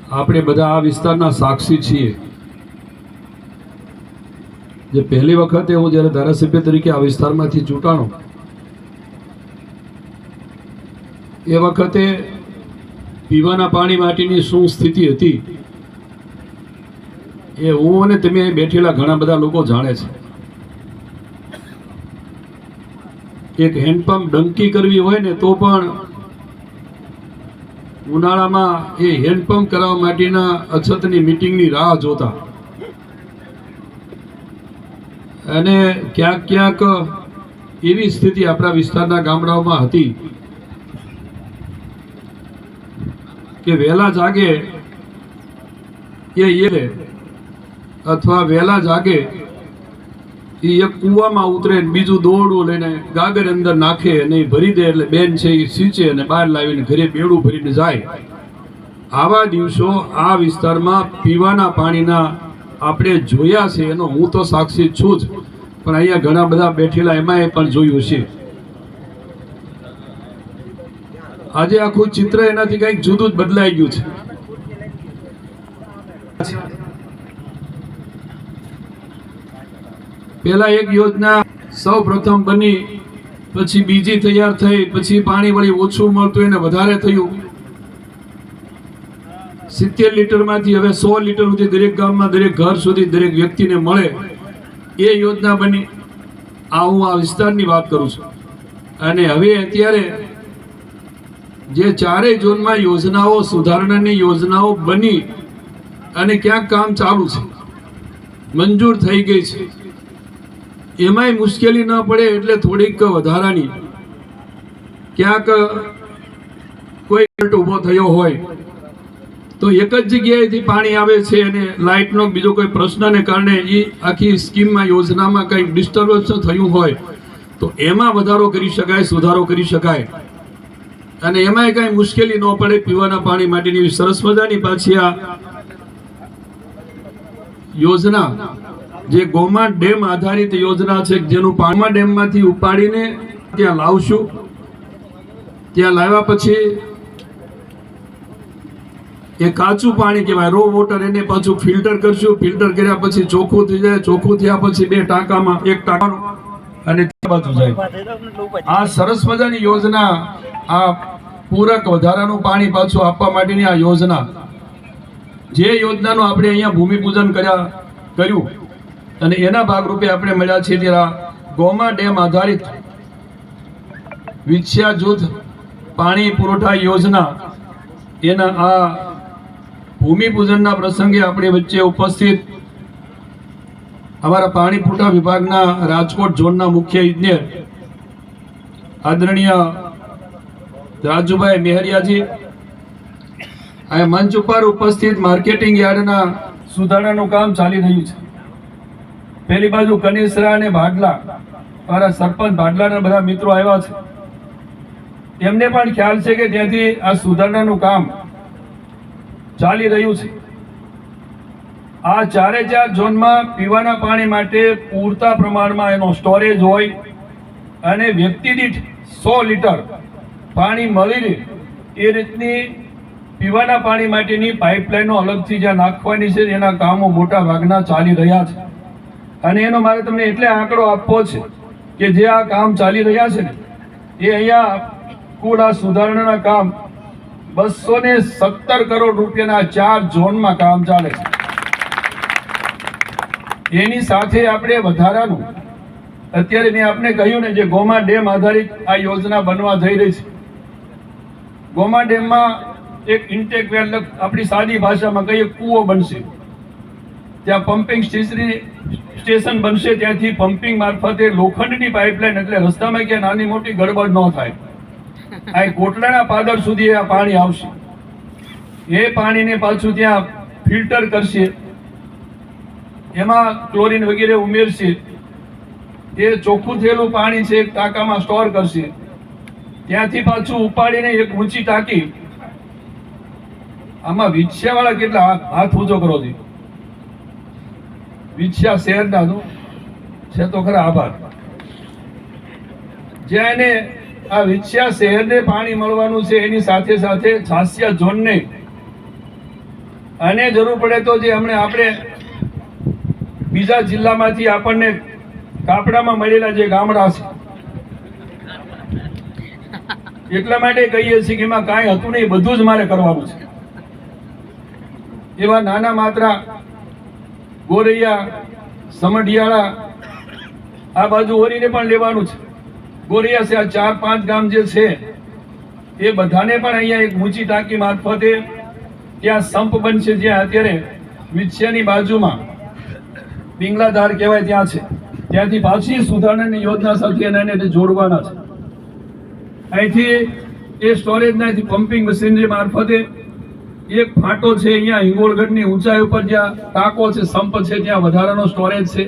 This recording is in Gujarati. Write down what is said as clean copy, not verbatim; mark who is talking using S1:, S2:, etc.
S1: આપણે બધા આ વિસ્તારના સાક્ષી છીએ। જે પહેલી વખતે હું જ્યારે ધારાસભ્ય તરીકે આ વિસ્તારમાંથી ચૂંટાણો એ વખતે પીવાના પાણી માટેની શું સ્થિતિ હતી એ હું અને તમે બેઠેલા ઘણા બધા લોકો જાણે છે। એક હેન્ડપંપ ડંકી કરવી હોય ને તો પણ ઉનાળામાં એ હેન્ડપંપ કરાવવા માટેના અછતની મીટિંગની રાહ જોતા અને ક્યાંક ક્યાંક એવી સ્થિતિ આપણા વિસ્તારના ગામડાઓમાં હતી કે વહેલા જાગે એ અથવા વહેલા જાગે એ એક કૂવામાં ઉતરે ને બીજું દોરડું લઈને ગાગર અંદર નાખે અને એ ભરી દે એટલે બેન છે એ સીંચે અને બહાર લાવીને ઘરે બેડું ભરીને જાય। આવા દિવસો આ વિસ્તારમાં પીવાના પાણીના આપણે જોયા છે, એનો હું તો સાક્ષી છું જ, પણ અહીંયા ઘણા બધા બેઠેલા એમાં પણ જોયું છે। આજે આખું ચિત્ર એનાથી કંઈક જુદું જ બદલાઈ ગયું છે। પહેલા એક યોજના સૌ પ્રથમ બની, પછી બીજી તૈયાર થઈ, પછી પાણી વળી ઓછું મળતું એને વધારે થયું। 70 લીટરમાંથી હવે 100 લીટર સુધી દરેક ગામમાં દરેક ઘર સુધી દરેક વ્યક્તિને મળે એ યોજના બની। હું આ વિસ્તારની વાત કરું છું। અને હવે અત્યારે જે ચારેય ઝોનમાં યોજનાઓ સુધારણાની યોજનાઓ બની અને ક્યાંક કામ ચાલુ છે, મંજૂર થઈ ગઈ છે, એમાંય મુશ્કેલી ન પડે એટલે થોડીક વધારાની ક્યાંક કોઈ ઊભો થયો હોય તો એક જ જગ્યાએથી પાણી આવે છે અને લાઇટનો બીજો કોઈ પ્રશ્નને કારણે એ આખી સ્કીમમાં યોજનામાં કંઈક ડિસ્ટર્બન્સ થયું હોય તો એમાં વધારો કરી શકાય, સુધારો કરી શકાય અને એમાંય કાંઈ મુશ્કેલી ન પડે। પીવાના પાણી માટેની સરસ મજાની પાછી આ યોજના જે ગોમા ડેમ આધારિત યોજના છે, જેનું પાણીમાં ડેમમાંથી ઉપાડીને ત્યાં લાવશું। ત્યાં લાવ્યા પછી એ કાચું પાણી કહેવાય, રો વોટર, એને પાછું ફિલ્ટર કરશું। ફિલ્ટર કર્યા પછી ચોખ્ખું થઈ જાય, ચોખ્ખું થયા પછી 2 ટાંકામાં, એક ટાંકાનું અને ત્યાં બાજુ જાય। આ સરસ મજાની યોજના, આ પૂરક વધારાનું પાણી પાછું આપવા માટેની આ યોજના, જે યોજનાનું આપણે અહીંયા ભૂમિપૂજન કર્યું અને એના ભાગરૂપે આપણે મળ્યા છીએ ત્યારે ગોમા ડેમ આધારિત વિછ્યા જૂથ પાણી પુરવઠા યોજના એના આ ભૂમિપૂજનના પ્રસંગે આપણી વચ્ચે ઉપસ્થિત અમારા પાણી પુરવઠા વિભાગના રાજકોટ ઝોનના મુખ્ય ઇજનેર આદરણીય રાજુભાઈ મેહરિયાજી, આ મંચ ઉપર ઉપસ્થિત માર્કેટિંગ યાર્ડના સુધારણાનું કામ ચાલી રહ્યું છે। પેલી બાજુ કનેસરા અને ભાડલા, મારા સરપંચ ભાડલાના બધા મિત્રો આવ્યા છે, એમને પણ ખ્યાલ છે કે ત્યાંથી આ સુધારણાનું કામ ચાલી રહ્યું છે। આ ચારે ચાર ઝોનમાં પીવાના પાણી માટે પૂરતા પ્રમાણમાં એનો સ્ટોરેજ હોય અને વ્યક્તિ દીઠ 100 લીટર પાણી મળી રહે એ રીતની પીવાના પાણી માટેની પાઇપલાઇનો અલગથી જ્યાં નાખવાની છે એના કામો મોટા ભાગના ચાલી રહ્યા છે। અને એનો મારે તમને એટલે આંકડો આપવો છે કે જે આ કામ ચાલી રહ્યા છે ને એ અહીંયા કુલ આ સુધારણાના કામ 217 કરોડ રૂપિયાના 4 ઝોનમાં કામ ચાલે છે। એની સાથે આપણે વધારાનું અત્યારે મેં આપને કહ્યું ને, જે ગોમા ડેમ આધારિત આ યોજના બનવા જઈ રહી છે, ગોમા ડેમમાં એક ઇન્ટેક વેલ, આપણી સાદી ભાષામાં કહીએ કૂવો બનશે, ત્યાં પમ્પિંગ સ્ટેશન બનશે, ત્યાંથી પમ્પિંગ મારફતે લોખંડની પાઇપલાઇન, એટલે રસ્તામાં ક્યાં નાની મોટી ગડબડ ન થાય, આ કોટલાના પાદર સુધી આ પાણી આવશે। એ પાણીને પાછું ત્યાં ફિલ્ટર કરશે, એમાં ક્લોરીન વગેરે ઉમેરશે, એ ચોખ્ખું થયેલું પાણી છે એક ટાંકામાં સ્ટોર કરશે, ત્યાંથી પાછું ઉપાડીને એક ઊંચી ટાંકી, આમાં વિછ્યાવાળા કેટલા હાથ ઊંચો કરો છો? વિછ્યા શહેરના છે તો ખરા, આભાર। જ્યાં એને આ વિછ્યા શહેરને પાણી મળવાનું છે, એની સાથે સાથે છાસિયા ઝોનને અને જરૂર પડે તો જે હમણાં આપણે બીજા જિલ્લામાંથી આપણને કાપડામાં મળેલા જે ગામડા છે એટલા માટે કહીએ છીએ કે એમાં કાંઈ હતું નહીં, બધું જ મારે કરવાનું છે. એવા નાના માત્રા ગોરૈયા, સમઢિયાળા, આ બાજુ ઓરીને પણ લેવાનું છે. ગોરૈયા છે, આ 4-5 ગામ જે છે એ બધાને પણ અહીંયા એક ઊંચી ટાંકી મારફતે ત્યાં સંપ બનશે, જ્યાં અત્યારે વિછિયાની બાજુમાં પિંગલાધાર કહેવાય ત્યાં છે, ત્યાંથી પાછી સુધારણાની યોજના સાથે એને જોડવાના છે. અહીંથી એ સ્ટોરેજના પમ્પિંગ મશીનરી મારફતે એક ફાટો છે અહીંયા હિંગોળગઢની ઊંચાઈ ઉપર જ્યાં ટાંકો છે, સંપ છે, ત્યાં વધારાનો સ્ટોરેજ છે.